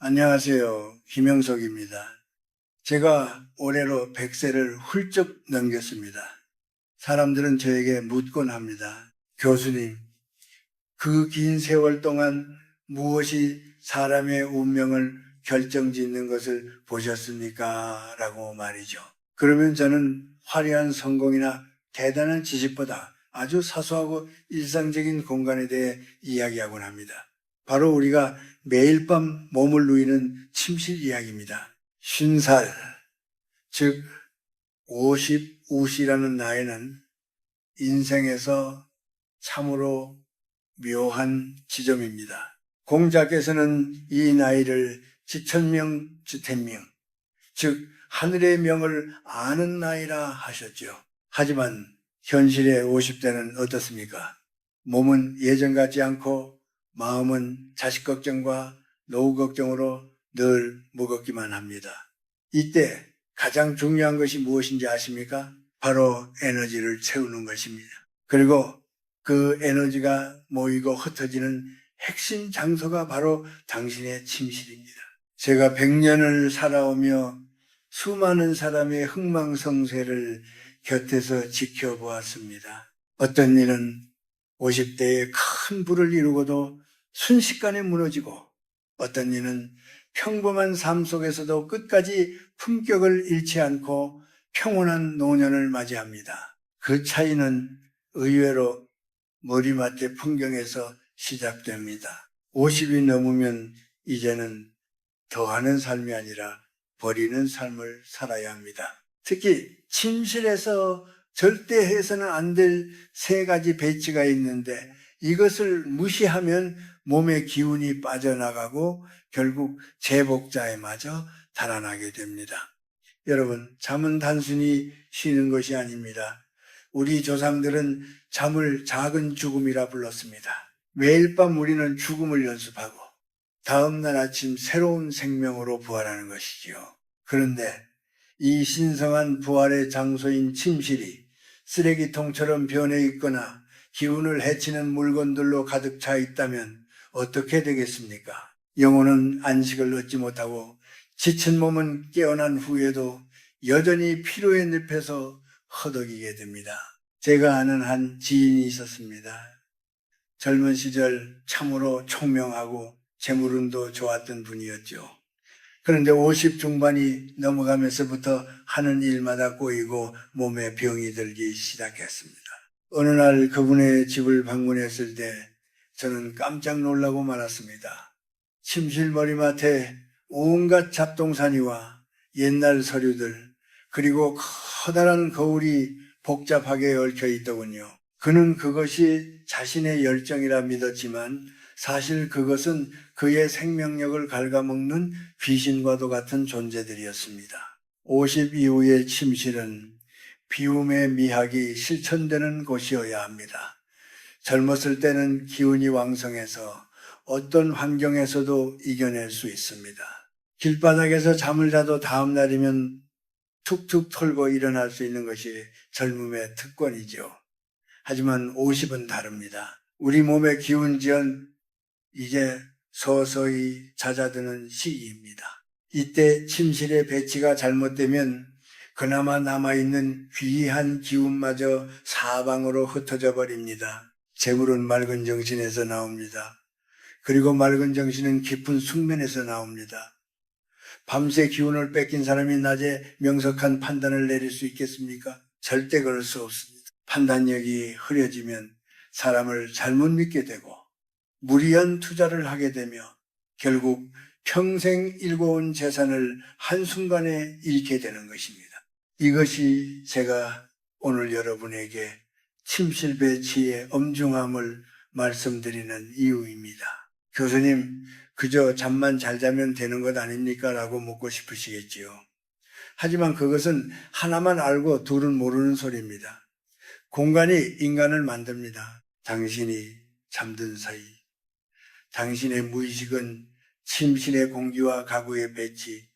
안녕하세요. 김영석입니다. 제가 올해로 100세를 훌쩍 넘겼습니다. 사람들은 저에게 묻곤 합니다. 교수님, 그 긴 세월 동안 무엇이 사람의 운명을 결정짓는 것을 보셨습니까? 라고 말이죠. 그러면 저는 화려한 성공이나 대단한 지식보다 아주 사소하고 일상적인 공간에 대해 이야기하곤 합니다. 바로 우리가 매일 밤 몸을 누이는 침실 이야기입니다. 50살, 즉 50우시라는 나이는 인생에서 참으로 묘한 지점입니다. 공자께서는 이 나이를 지천명 주天명, 즉 하늘의 명을 아는 나이라 하셨죠. 하지만 현실의 50대는 어떻습니까? 몸은 예전 같지 않고 마음은 자식 걱정과 노후 걱정으로 늘 무겁기만 합니다. 이때 가장 중요한 것이 무엇인지 아십니까? 바로 에너지를 채우는 것입니다. 그리고 그 에너지가 모이고 흩어지는 핵심 장소가 바로 당신의 침실입니다. 제가 100년을 살아오며 수많은 사람의 흥망성쇠를 곁에서 지켜보았습니다. 어떤 이는 50대에 큰 부를 이루고도 순식간에 무너지고, 어떤 이는 평범한 삶 속에서도 끝까지 품격을 잃지 않고 평온한 노년을 맞이합니다. 그 차이는 의외로 머리맡의 풍경에서 시작됩니다. 50이 넘으면 이제는 더하는 삶이 아니라 버리는 삶을 살아야 합니다. 특히 침실에서 절대 해서는 안 될 3가지 배치가 있는데, 이것을 무시하면 몸의 기운이 빠져나가고 결국 제복자에마저 달아나게 됩니다. 여러분, 잠은 단순히 쉬는 것이 아닙니다. 우리 조상들은 잠을 작은 죽음이라 불렀습니다. 매일 밤 우리는 죽음을 연습하고 다음날 아침 새로운 생명으로 부활하는 것이지요. 그런데 이 신성한 부활의 장소인 침실이 쓰레기통처럼 변해 있거나 기운을 해치는 물건들로 가득 차 있다면 어떻게 되겠습니까? 영혼은 안식을 얻지 못하고 지친 몸은 깨어난 후에도 여전히 피로의 늪에서 허덕이게 됩니다. 제가 아는 한 지인이 있었습니다. 젊은 시절 참으로 총명하고 재물운도 좋았던 분이었죠. 그런데 50 중반이 넘어가면서부터 하는 일마다 꼬이고 몸에 병이 들기 시작했습니다. 어느 날 그분의 집을 방문했을 때 저는 깜짝 놀라고 말았습니다. 침실 머리맡에 온갖 잡동사니와 옛날 서류들, 그리고 커다란 거울이 복잡하게 얽혀 있더군요. 그는 그것이 자신의 열정이라 믿었지만 사실 그것은 그의 생명력을 갉아먹는 귀신과도 같은 존재들이었습니다. 50 이후의 침실은 비움의 미학이 실천되는 곳이어야 합니다. 젊었을 때는 기운이 왕성해서 어떤 환경에서도 이겨낼 수 있습니다. 길바닥에서 잠을 자도 다음 날이면 툭툭 털고 일어날 수 있는 것이 젊음의 특권이죠. 하지만 50은 다릅니다. 우리 몸의 기운지연 이제 서서히 잦아드는 시기입니다. 이때 침실의 배치가 잘못되면 그나마 남아있는 귀한 기운마저 사방으로 흩어져 버립니다. 재물은 맑은 정신에서 나옵니다. 그리고 맑은 정신은 깊은 숙면에서 나옵니다. 밤새 기운을 뺏긴 사람이 낮에 명석한 판단을 내릴 수 있겠습니까? 절대 그럴 수 없습니다. 판단력이 흐려지면 사람을 잘못 믿게 되고 무리한 투자를 하게 되며 결국 평생 일궈온 재산을 한순간에 잃게 되는 것입니다. 이것이 제가 오늘 여러분에게 침실 배치의 엄중함을 말씀드리는 이유입니다. 교수님, 그저 잠만 잘 자면 되는 것 아닙니까? 라고 묻고 싶으시겠지요. 하지만 그것은 하나만 알고 둘은 모르는 소리입니다. 공간이 인간을 만듭니다. 당신이 잠든 사이 당신의 무의식은 침실의 공기와 가구의 배치,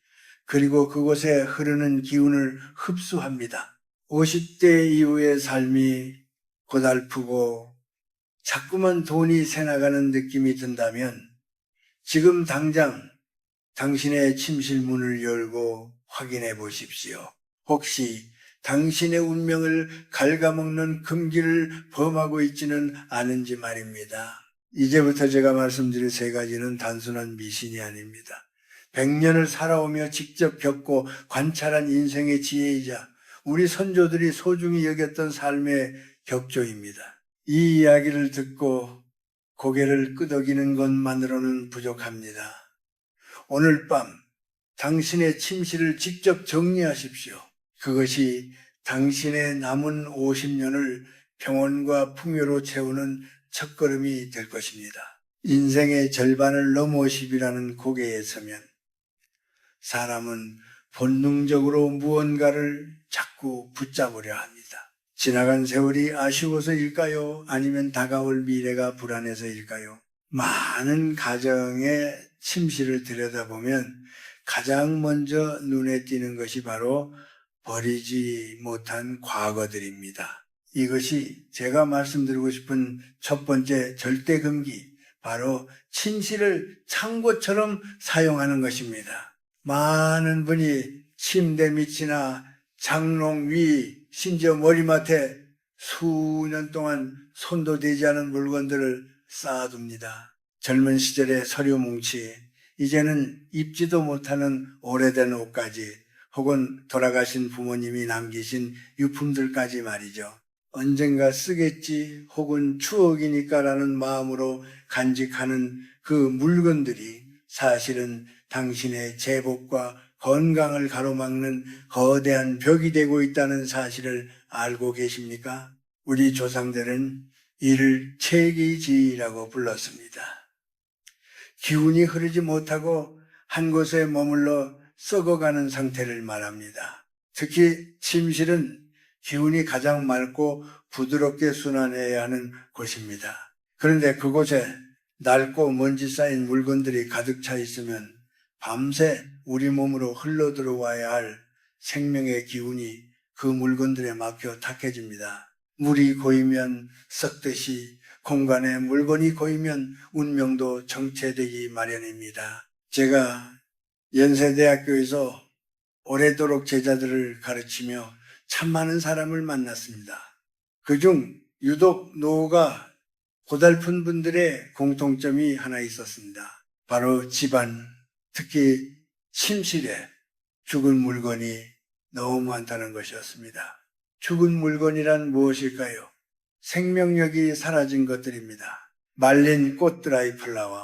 그리고 그곳에 흐르는 기운을 흡수합니다. 50대 이후의 삶이 고달프고 자꾸만 돈이 새나가는 느낌이 든다면 지금 당장 당신의 침실 문을 열고 확인해 보십시오. 혹시 당신의 운명을 갉아먹는 금기를 범하고 있지는 않은지 말입니다. 이제부터 제가 말씀드릴 세 가지는 단순한 미신이 아닙니다. 100년을 살아오며 직접 겪고 관찰한 인생의 지혜이자 우리 선조들이 소중히 여겼던 삶의 격조입니다. 이 이야기를 듣고 고개를 끄덕이는 것만으로는 부족합니다. 오늘 밤 당신의 침실을 직접 정리하십시오. 그것이 당신의 남은 50년을 평온과 풍요로 채우는 첫걸음이 될 것입니다. 인생의 절반을 넘어오십이라는 고개에 서면 사람은 본능적으로 무언가를 자꾸 붙잡으려 합니다. 지나간 세월이 아쉬워서일까요? 아니면 다가올 미래가 불안해서일까요? 많은 가정의 침실을 들여다보면 가장 먼저 눈에 띄는 것이 바로 버리지 못한 과거들입니다. 이것이 제가 말씀드리고 싶은 첫 번째 절대 금기, 바로 침실을 창고처럼 사용하는 것입니다. 많은 분이 침대 밑이나 장롱 위, 심지어 머리맡에 수년 동안 손도 대지 않은 물건들을 쌓아둡니다. 젊은 시절의 서류 뭉치, 이제는 입지도 못하는 오래된 옷까지, 혹은 돌아가신 부모님이 남기신 유품들까지 말이죠. 언젠가 쓰겠지 혹은 추억이니까라는 마음으로 간직하는 그 물건들이 사실은 당신의 제복과 건강을 가로막는 거대한 벽이 되고 있다는 사실을 알고 계십니까? 우리 조상들은 이를 체기지라고 불렀습니다. 기운이 흐르지 못하고 한 곳에 머물러 썩어가는 상태를 말합니다. 특히 침실은 기운이 가장 맑고 부드럽게 순환해야 하는 곳입니다. 그런데 그곳에 낡고 먼지 쌓인 물건들이 가득 차 있으면 밤새 우리 몸으로 흘러 들어와야 할 생명의 기운이 그 물건들에 막혀 탁해집니다. 물이 고이면 썩듯이 공간에 물건이 고이면 운명도 정체되기 마련입니다. 제가 연세대학교에서 오래도록 제자들을 가르치며 참 많은 사람을 만났습니다. 그중 유독 노후가 고달픈 분들의 공통점이 하나 있었습니다. 바로 집안, 특히 침실에 죽은 물건이 너무 많다는 것이었습니다. 죽은 물건이란 무엇일까요? 생명력이 사라진 것들입니다. 말린 꽃드라이 플라워,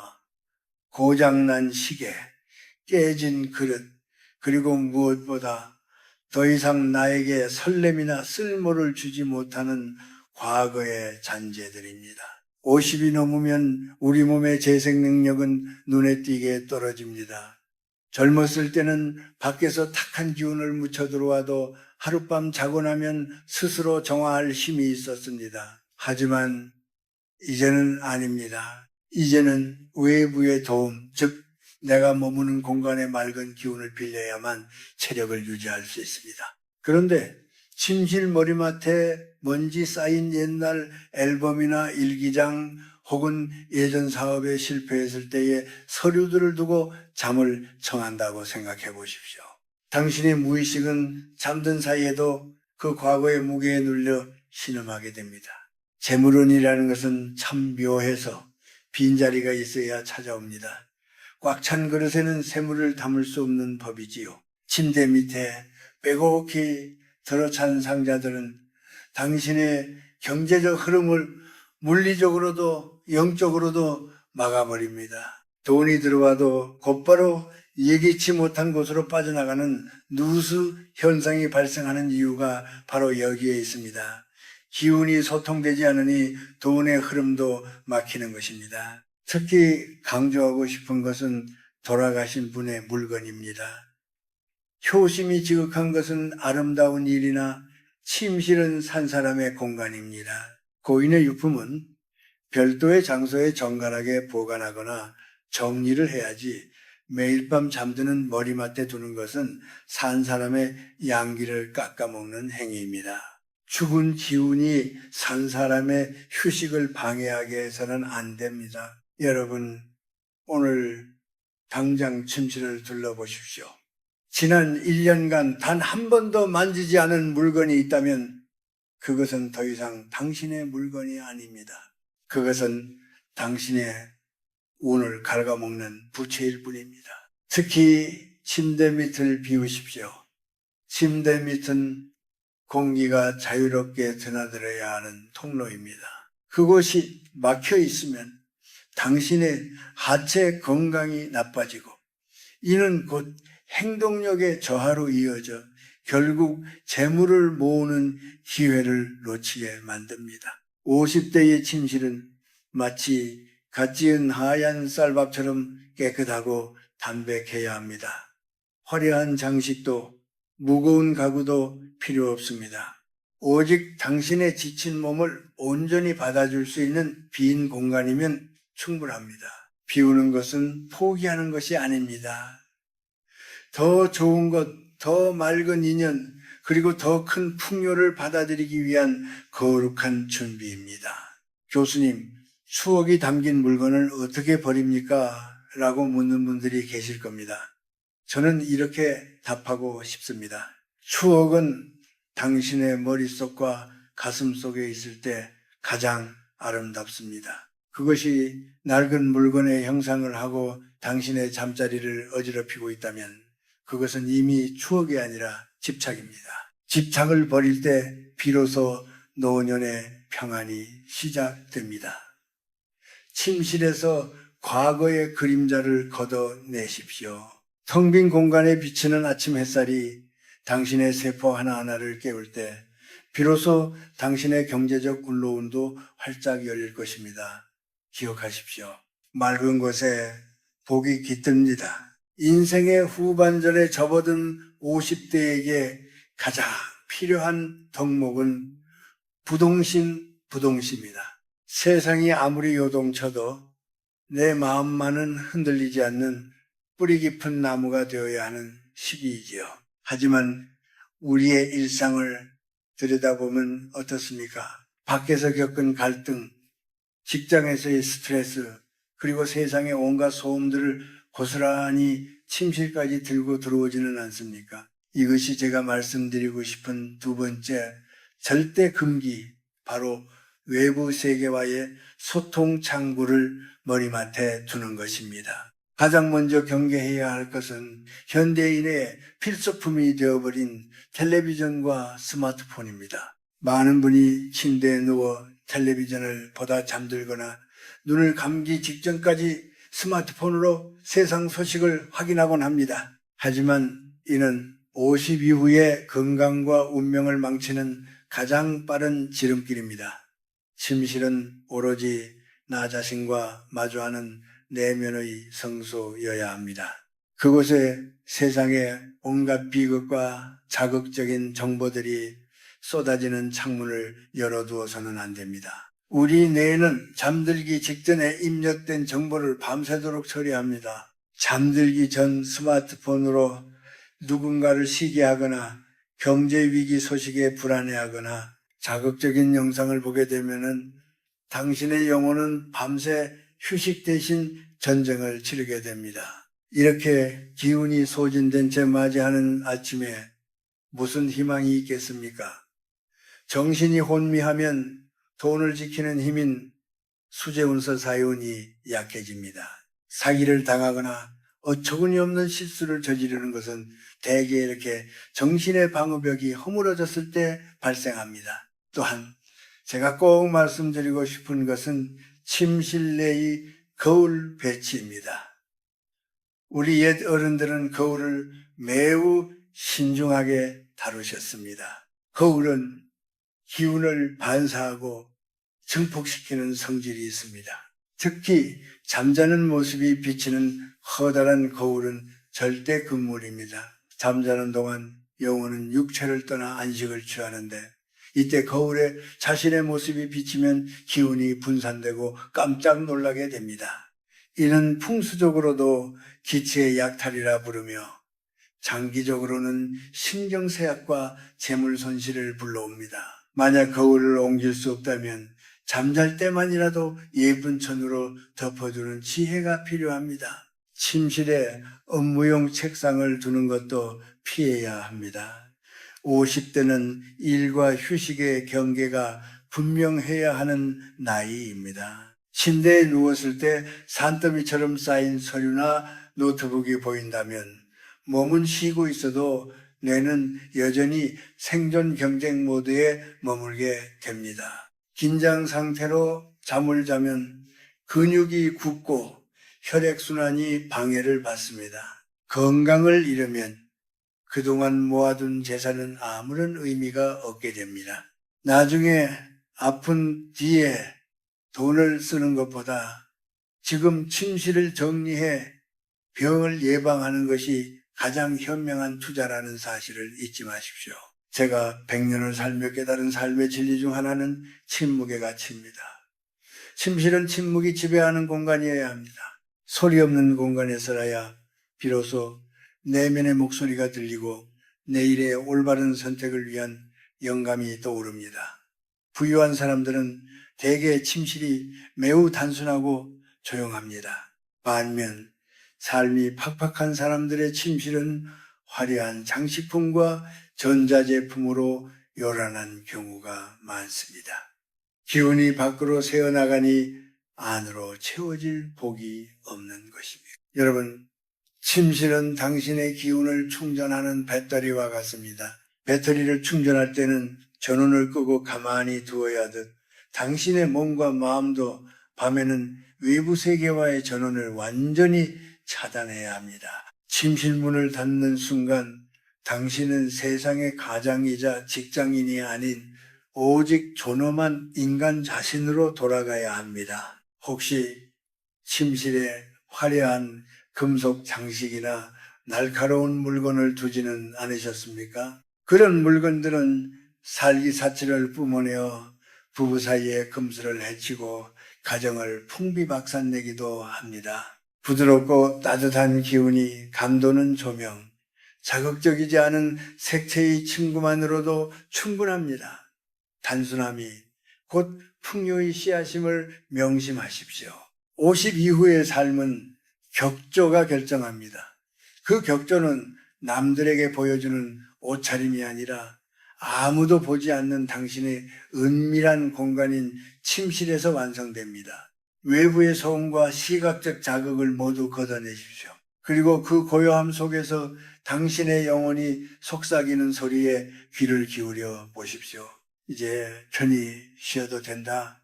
고장난 시계, 깨진 그릇, 그리고 무엇보다 더 이상 나에게 설렘이나 쓸모를 주지 못하는 과거의 잔재들입니다. 50이 넘으면 우리 몸의 재생 능력은 눈에 띄게 떨어집니다. 젊었을 때는 밖에서 탁한 기운을 묻혀 들어와도 하룻밤 자고 나면 스스로 정화할 힘이 있었습니다. 하지만 이제는 아닙니다. 이제는 외부의 도움, 즉 내가 머무는 공간의 맑은 기운을 빌려야만 체력을 유지할 수 있습니다. 그런데 침실 머리맡에 먼지 쌓인 옛날 앨범이나 일기장 혹은 예전 사업에 실패했을 때의 서류들을 두고 잠을 청한다고 생각해 보십시오. 당신의 무의식은 잠든 사이에도 그 과거의 무게에 눌려 신음하게 됩니다. 재물운이라는 것은 참 묘해서 빈자리가 있어야 찾아옵니다. 꽉 찬 그릇에는 새물을 담을 수 없는 법이지요. 침대 밑에 빼곡히 들어찬 상자들은 당신의 경제적 흐름을 물리적으로도 영적으로도 막아버립니다. 돈이 들어와도 곧바로 예기치 못한 곳으로 빠져나가는 누수 현상이 발생하는 이유가 바로 여기에 있습니다. 기운이 소통되지 않으니 돈의 흐름도 막히는 것입니다. 특히 강조하고 싶은 것은 돌아가신 분의 물건입니다. 효심이 지극한 것은 아름다운 일이나 침실은 산 사람의 공간입니다. 고인의 유품은 별도의 장소에 정갈하게 보관하거나 정리를 해야지 매일 밤 잠드는 머리맡에 두는 것은 산 사람의 양기를 깎아먹는 행위입니다. 죽은 기운이 산 사람의 휴식을 방해하게 해서는 안 됩니다. 여러분, 오늘 당장 침실을 둘러보십시오. 지난 1년간 단 한 번도 만지지 않은 물건이 있다면 그것은 더 이상 당신의 물건이 아닙니다. 그것은 당신의 운을 갉아먹는 부채일 뿐입니다. 특히 침대 밑을 비우십시오. 침대 밑은 공기가 자유롭게 드나들어야 하는 통로입니다. 그곳이 막혀 있으면 당신의 하체 건강이 나빠지고 이는 곧 행동력의 저하로 이어져 결국 재물을 모으는 기회를 놓치게 만듭니다. 50대의 침실은 마치 갓 지은 하얀 쌀밥처럼 깨끗하고 담백해야 합니다. 화려한 장식도 무거운 가구도 필요 없습니다. 오직 당신의 지친 몸을 온전히 받아줄 수 있는 빈 공간이면 충분합니다. 비우는 것은 포기하는 것이 아닙니다. 더 좋은 것, 더 맑은 인연, 그리고 더 큰 풍요를 받아들이기 위한 거룩한 준비입니다. 교수님, 추억이 담긴 물건을 어떻게 버립니까? 라고 묻는 분들이 계실 겁니다. 저는 이렇게 답하고 싶습니다. 추억은 당신의 머릿속과 가슴 속에 있을 때 가장 아름답습니다. 그것이 낡은 물건의 형상을 하고 당신의 잠자리를 어지럽히고 있다면 그것은 이미 추억이 아니라 집착입니다. 집착을 버릴 때 비로소 노년의 평안이 시작됩니다. 침실에서 과거의 그림자를 걷어내십시오. 텅 빈 공간에 비치는 아침 햇살이 당신의 세포 하나하나를 깨울 때 비로소 당신의 경제적 굴러운도 활짝 열릴 것입니다. 기억하십시오. 맑은 곳에 복이 깃듭니다. 인생의 후반전에 접어든 50대에게 가장 필요한 덕목은 부동심입니다. 세상이 아무리 요동쳐도 내 마음만은 흔들리지 않는 뿌리 깊은 나무가 되어야 하는 시기이지요. 하지만 우리의 일상을 들여다보면 어떻습니까? 밖에서 겪은 갈등, 직장에서의 스트레스, 그리고 세상의 온갖 소음들을 고스란히 침실까지 들고 들어오지는 않습니까? 이것이 제가 말씀드리고 싶은 두 번째 절대 금기, 바로 외부 세계와의 소통 창구를 머리맡에 두는 것입니다. 가장 먼저 경계해야 할 것은 현대인의 필수품이 되어버린 텔레비전과 스마트폰입니다. 많은 분이 침대에 누워 텔레비전을 보다 잠들거나 눈을 감기 직전까지 스마트폰으로 세상 소식을 확인하곤 합니다. 하지만 이는 50 이후의 건강과 운명을 망치는 가장 빠른 지름길입니다. 침실은 오로지 나 자신과 마주하는 내면의 성소여야 합니다. 그곳에 세상의 온갖 비극과 자극적인 정보들이 쏟아지는 창문을 열어두어서는 안 됩니다. 우리 뇌는 잠들기 직전에 입력된 정보를 밤새도록 처리합니다. 잠들기 전 스마트폰으로 누군가를 시기하거나 경제위기 소식에 불안해하거나 자극적인 영상을 보게 되면은 당신의 영혼은 밤새 휴식 대신 전쟁을 치르게 됩니다. 이렇게 기운이 소진된 채 맞이하는 아침에 무슨 희망이 있겠습니까? 정신이 혼미하면 돈을 지키는 힘인 수제운서 사이온이 약해집니다. 사기를 당하거나 어처구니 없는 실수를 저지르는 것은 대개 이렇게 정신의 방어벽이 허물어졌을 때 발생합니다. 또한 제가 꼭 말씀드리고 싶은 것은 침실 내의 거울 배치입니다. 우리 옛 어른들은 거울을 매우 신중하게 다루셨습니다. 거울은 기운을 반사하고 증폭시키는 성질이 있습니다. 특히 잠자는 모습이 비치는 커다란 거울은 절대 금물입니다. 잠자는 동안 영혼은 육체를 떠나 안식을 취하는데 이때 거울에 자신의 모습이 비치면 기운이 분산되고 깜짝 놀라게 됩니다. 이는 풍수적으로도 기체의 약탈이라 부르며 장기적으로는 신경쇠약과 재물 손실을 불러옵니다. 만약 거울을 옮길 수 없다면 잠잘 때만이라도 예쁜 천으로 덮어주는 지혜가 필요합니다. 침실에 업무용 책상을 두는 것도 피해야 합니다. 50대는 일과 휴식의 경계가 분명해야 하는 나이입니다. 침대에 누웠을 때 산더미처럼 쌓인 서류나 노트북이 보인다면 몸은 쉬고 있어도 뇌는 여전히 생존 경쟁 모드에 머물게 됩니다. 긴장 상태로 잠을 자면 근육이 굳고 혈액순환이 방해를 받습니다. 건강을 잃으면 그동안 모아둔 재산은 아무런 의미가 없게 됩니다. 나중에 아픈 뒤에 돈을 쓰는 것보다 지금 침실을 정리해 병을 예방하는 것이 가장 현명한 투자라는 사실을 잊지 마십시오. 제가 100년을 살며 깨달은 삶의 진리 중 하나는 침묵의 가치입니다. 침실은 침묵이 지배하는 공간이어야 합니다. 소리 없는 공간에서라야 비로소 내면의 목소리가 들리고 내일의 올바른 선택을 위한 영감이 떠오릅니다. 부유한 사람들은 대개 침실이 매우 단순하고 조용합니다. 반면 삶이 팍팍한 사람들의 침실은 화려한 장식품과 전자제품으로 요란한 경우가 많습니다. 기운이 밖으로 새어나가니 안으로 채워질 복이 없는 것입니다. 여러분, 침실은 당신의 기운을 충전하는 배터리와 같습니다. 배터리를 충전할 때는 전원을 끄고 가만히 두어야 하듯 당신의 몸과 마음도 밤에는 외부 세계와의 전원을 완전히 차단해야 합니다. 침실 문을 닫는 순간 당신은 세상의 가장이자 직장인이 아닌 오직 존엄한 인간 자신으로 돌아가야 합니다. 혹시 침실에 화려한 금속 장식이나 날카로운 물건을 두지는 않으셨습니까? 그런 물건들은 살기사치를 뿜어내어 부부 사이의 금슬을 해치고 가정을 풍비박산내기도 합니다. 부드럽고 따뜻한 기운이 감도는 조명, 자극적이지 않은 색채의 침구만으로도 충분합니다. 단순함이 곧 풍요의 씨앗임을 명심하십시오. 50 이후의 삶은 격조가 결정합니다. 그 격조는 남들에게 보여주는 옷차림이 아니라 아무도 보지 않는 당신의 은밀한 공간인 침실에서 완성됩니다. 외부의 소음과 시각적 자극을 모두 걷어내십시오. 그리고 그 고요함 속에서 당신의 영혼이 속삭이는 소리에 귀를 기울여 보십시오. 이제 편히 쉬어도 된다.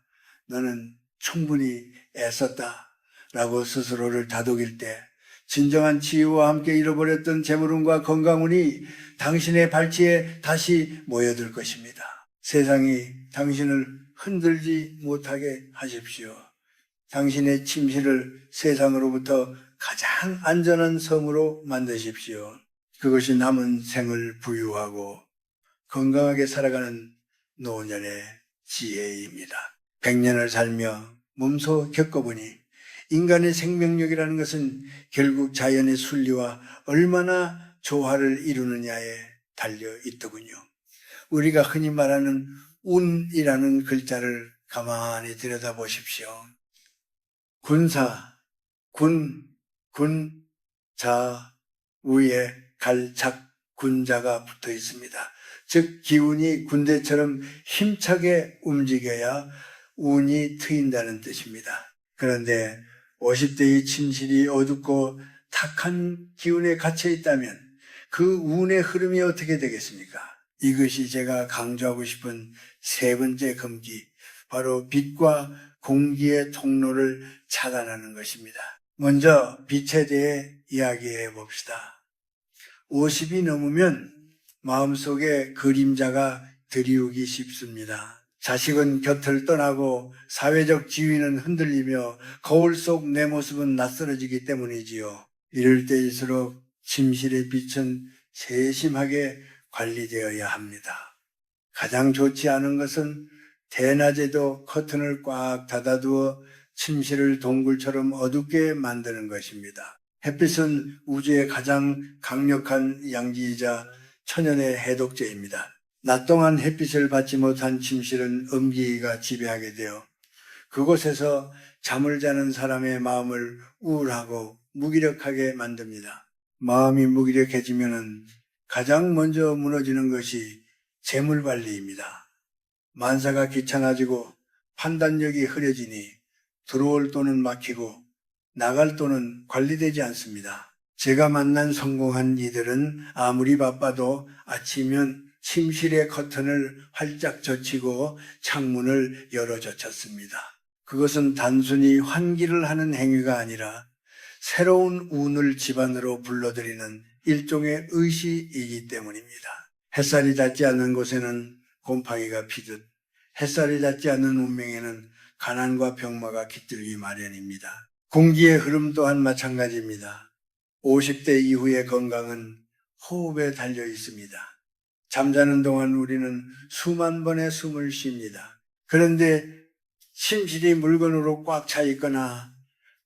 너는 충분히 애썼다. 라고 스스로를 다독일 때 진정한 치유와 함께 잃어버렸던 재물운과 건강운이 당신의 발치에 다시 모여들 것입니다. 세상이 당신을 흔들지 못하게 하십시오. 당신의 침실을 세상으로부터 가장 안전한 섬으로 만드십시오. 그것이 남은 생을 부유하고 건강하게 살아가는 노년의 지혜입니다. 100년을 살며 몸소 겪어보니 인간의 생명력이라는 것은 결국 자연의 순리와 얼마나 조화를 이루느냐에 달려 있더군요. 우리가 흔히 말하는 운이라는 글자를 가만히 들여다보십시오. 군사, 자 위에 갈착 군자가 붙어 있습니다. 즉 기운이 군대처럼 힘차게 움직여야 운이 트인다는 뜻입니다. 그런데 50대의 침실이 어둡고 탁한 기운에 갇혀 있다면 그 운의 흐름이 어떻게 되겠습니까? 이것이 제가 강조하고 싶은 세 번째 금기, 바로 빛과 공기의 통로를 차단하는 것입니다. 먼저 빛에 대해 이야기해 봅시다. 50이 넘으면 마음속에 그림자가 드리우기 쉽습니다. 자식은 곁을 떠나고 사회적 지위는 흔들리며 거울 속 내 모습은 낯설어지기 때문이지요. 이럴 때일수록 침실의 빛은 세심하게 관리되어야 합니다. 가장 좋지 않은 것은 대낮에도 커튼을 꽉 닫아두어 침실을 동굴처럼 어둡게 만드는 것입니다. 햇빛은 우주의 가장 강력한 양지이자 천연의 해독제입니다. 낮 동안 햇빛을 받지 못한 침실은 음기가 지배하게 되어 그곳에서 잠을 자는 사람의 마음을 우울하고 무기력하게 만듭니다. 마음이 무기력해지면은 가장 먼저 무너지는 것이 재물관리입니다. 만사가 귀찮아지고 판단력이 흐려지니 들어올 돈은 막히고 나갈 돈은 관리되지 않습니다. 제가 만난 성공한 이들은 아무리 바빠도 아침이면 침실의 커튼을 활짝 젖히고 창문을 열어 젖혔습니다. 그것은 단순히 환기를 하는 행위가 아니라 새로운 운을 집안으로 불러들이는 일종의 의시이기 때문입니다. 햇살이 닿지 않는 곳에는 곰팡이가 피듯 햇살이 닿지 않는 운명에는 가난과 병마가 깃들기 마련입니다. 공기의 흐름 또한 마찬가지입니다. 50대 이후의 건강은 호흡에 달려 있습니다. 잠자는 동안 우리는 수만 번의 숨을 쉽니다. 그런데 침실이 물건으로 꽉 차 있거나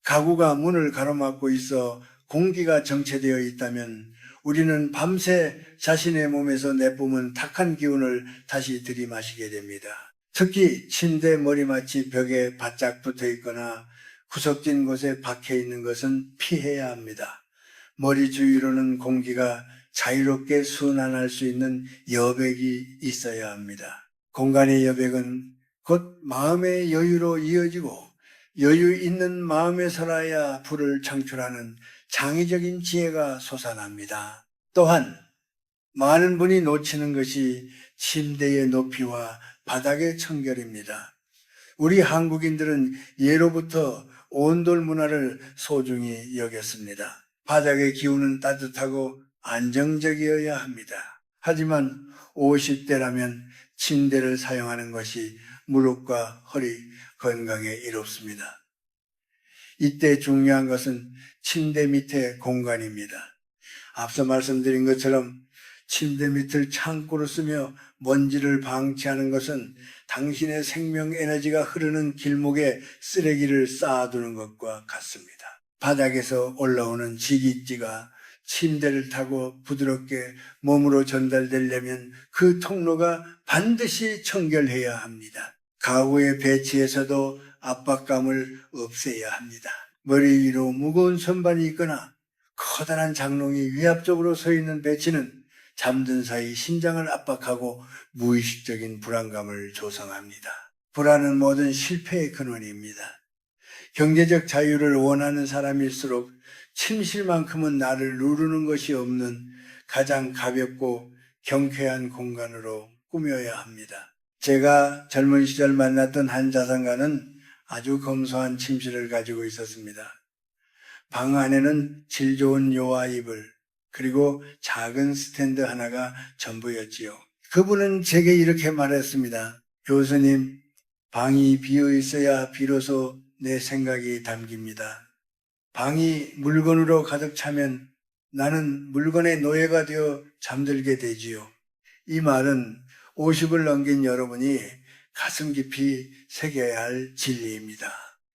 가구가 문을 가로막고 있어 공기가 정체되어 있다면 우리는 밤새 자신의 몸에서 내뿜은 탁한 기운을 다시 들이마시게 됩니다. 특히 침대 머리맡이 벽에 바짝 붙어 있거나 구석진 곳에 박혀 있는 것은 피해야 합니다. 머리 주위로는 공기가 자유롭게 순환할 수 있는 여백이 있어야 합니다. 공간의 여백은 곧 마음의 여유로 이어지고 여유 있는 마음에 살아야 불을 창출하는 창의적인 지혜가 솟아납니다. 또한 많은 분이 놓치는 것이 침대의 높이와 바닥의 청결입니다. 우리 한국인들은 예로부터 온돌 문화를 소중히 여겼습니다. 바닥의 기운은 따뜻하고 안정적이어야 합니다. 하지만 50대라면 침대를 사용하는 것이 무릎과 허리 건강에 이롭습니다. 이때 중요한 것은 침대 밑의 공간입니다. 앞서 말씀드린 것처럼 침대 밑을 창고로 쓰며 먼지를 방치하는 것은 당신의 생명 에너지가 흐르는 길목에 쓰레기를 쌓아두는 것과 같습니다. 바닥에서 올라오는 지기지가 침대를 타고 부드럽게 몸으로 전달되려면 그 통로가 반드시 청결해야 합니다. 가구의 배치에서도 압박감을 없애야 합니다. 머리 위로 무거운 선반이 있거나 커다란 장롱이 위압적으로 서 있는 배치는 잠든 사이 심장을 압박하고 무의식적인 불안감을 조성합니다. 불안은 모든 실패의 근원입니다. 경제적 자유를 원하는 사람일수록 침실만큼은 나를 누르는 것이 없는 가장 가볍고 경쾌한 공간으로 꾸며야 합니다. 제가 젊은 시절 만났던 한 자산가는 아주 검소한 침실을 가지고 있었습니다. 방 안에는 질 좋은 요와 이불, 그리고 작은 스탠드 하나가 전부였지요. 그분은 제게 이렇게 말했습니다. 교수님, 방이 비어 있어야 비로소 내 생각이 담깁니다. 방이 물건으로 가득 차면 나는 물건의 노예가 되어 잠들게 되지요. 이 말은 50을 넘긴 여러분이 가슴 깊이 새겨야 할 진리입니다.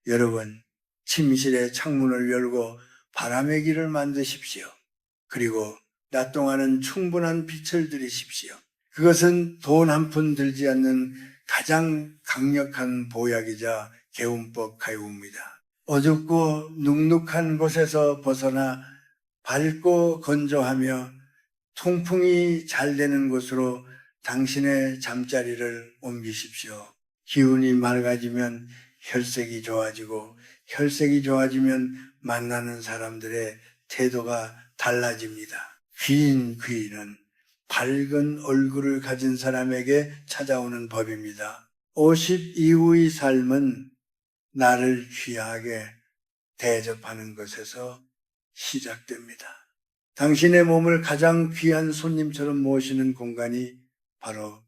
여러분, 침실의 창문을 열고 바람의 길을 만드십시오. 그리고 낮 동안은 충분한 빛을 들이십시오. 그것은 돈 한 푼 들지 않는 가장 강력한 보약이자 개운법 가이옵니다. 어둡고 눅눅한 곳에서 벗어나 밝고 건조하며 통풍이 잘 되는 곳으로 당신의 잠자리를 옮기십시오. 기운이 맑아지면 혈색이 좋아지고 혈색이 좋아지면 만나는 사람들의 태도가 달라집니다. 귀인은 밝은 얼굴을 가진 사람에게 찾아오는 법입니다. 50 이후의 삶은 나를 귀하게 대접하는 것에서 시작됩니다. 당신의 몸을 가장 귀한 손님처럼 모시는 공간이 바로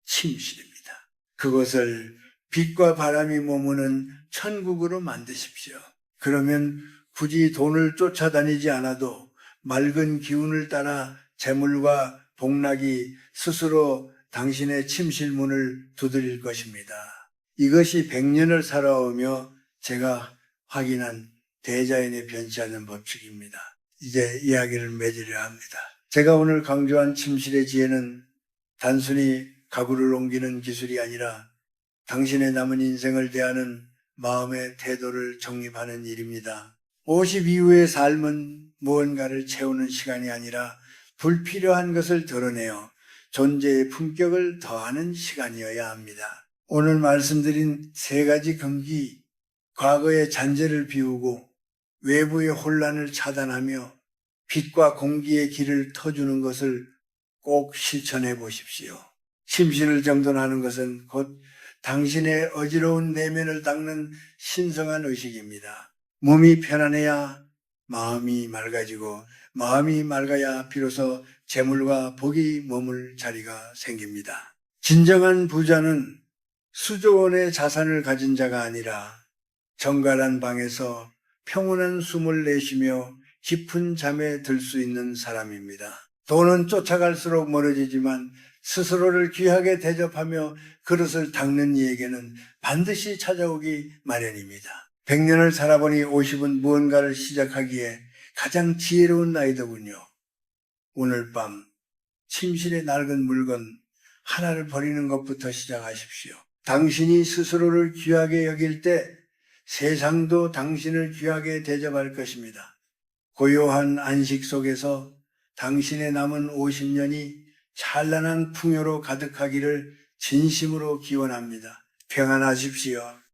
침실입니다. 그것을 빛과 바람이 머무는 천국으로 만드십시오. 그러면 굳이 돈을 쫓아다니지 않아도 맑은 기운을 따라 재물과 복락이 스스로 당신의 침실 문을 두드릴 것입니다. 이것이 100년을 살아오며 제가 확인한 대자연의 변치 않는 법칙입니다. 이제 이야기를 맺으려 합니다. 제가 오늘 강조한 침실의 지혜는 단순히 가구를 옮기는 기술이 아니라 당신의 남은 인생을 대하는 마음의 태도를 정립하는 일입니다. 50 이후의 삶은 무언가를 채우는 시간이 아니라 불필요한 것을 드러내어 존재의 품격을 더하는 시간이어야 합니다. 오늘 말씀드린 세 가지 금기, 과거의 잔재를 비우고 외부의 혼란을 차단하며 빛과 공기의 길을 터주는 것을 꼭 실천해 보십시오. 심신을 정돈하는 것은 곧 당신의 어지러운 내면을 닦는 신성한 의식입니다. 몸이 편안해야 마음이 맑아지고 마음이 맑아야 비로소 재물과 복이 머물 자리가 생깁니다. 진정한 부자는 수조 원의 자산을 가진 자가 아니라 정갈한 방에서 평온한 숨을 내쉬며 깊은 잠에 들 수 있는 사람입니다. 돈은 쫓아갈수록 멀어지지만 스스로를 귀하게 대접하며 그릇을 닦는 이에게는 반드시 찾아오기 마련입니다. 100년을 살아보니 50은 무언가를 시작하기에 가장 지혜로운 나이더군요. 오늘 밤 침실의 낡은 물건 하나를 버리는 것부터 시작하십시오. 당신이 스스로를 귀하게 여길 때 세상도 당신을 귀하게 대접할 것입니다. 고요한 안식 속에서 당신의 남은 50년이 찬란한 풍요로 가득하기를 진심으로 기원합니다. 평안하십시오.